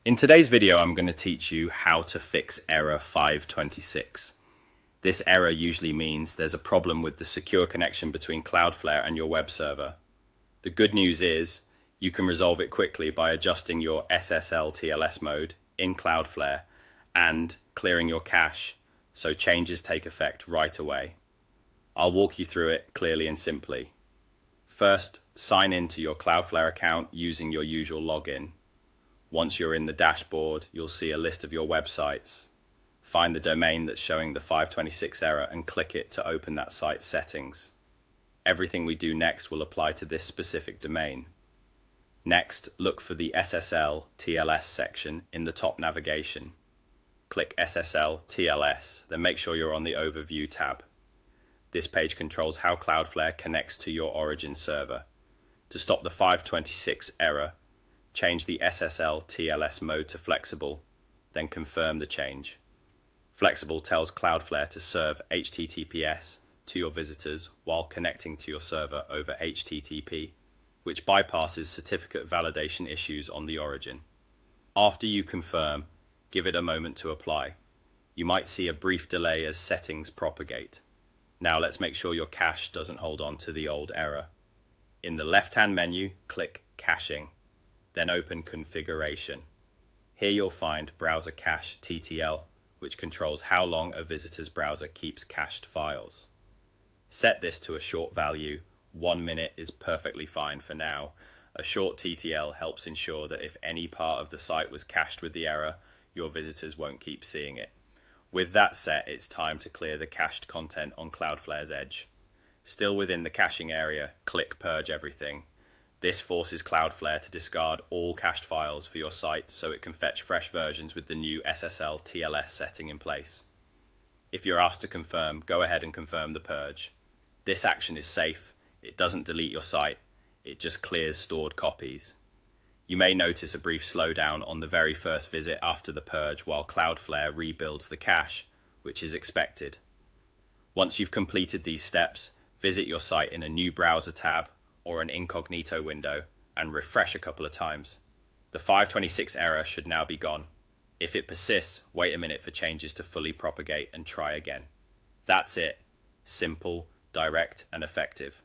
In today's video, I'm going to teach you how to fix error 526. This error usually means there's a problem with the secure connection between Cloudflare and your web server. The good news is you can resolve it quickly by adjusting your SSL TLS mode in Cloudflare and clearing your cache so changes take effect right away. I'll walk you through it clearly and simply. First, sign in to your Cloudflare account using your usual login. Once you're in the dashboard, you'll see a list of your websites. Find the domain that's showing the 526 error and click it to open that site's settings. Everything we do next will apply to this specific domain. Next, look for the SSL TLS section in the top navigation. Click SSL TLS, then make sure you're on the Overview tab. This page controls how Cloudflare connects to your origin server. To stop the 526 error, change the SSL TLS mode to flexible, then confirm the change. Flexible tells Cloudflare to serve HTTPS to your visitors while connecting to your server over HTTP, which bypasses certificate validation issues on the origin. After you confirm, give it a moment to apply. You might see a brief delay as settings propagate. Now let's make sure your cache doesn't hold on to the old error. In the left-hand menu, click Caching, then open Configuration. Here you'll find Browser Cache TTL, which controls how long a visitor's browser keeps cached files. Set this to a short value. 1 minute is perfectly fine for now. A short TTL helps ensure that if any part of the site was cached with the error, your visitors won't keep seeing it. With that set, it's time to clear the cached content on Cloudflare's edge. Still within the caching area, click Purge Everything. This forces Cloudflare to discard all cached files for your site so it can fetch fresh versions with the new SSL TLS setting in place. If you're asked to confirm, go ahead and confirm the purge. This action is safe. It doesn't delete your site. It just clears stored copies. You may notice a brief slowdown on the very first visit after the purge while Cloudflare rebuilds the cache, which is expected. Once you've completed these steps, visit your site in a new browser tab or an incognito window and refresh a couple of times. The 526 error should now be gone. If it persists, wait a minute for changes to fully propagate and try again. That's it. Simple, direct, and effective.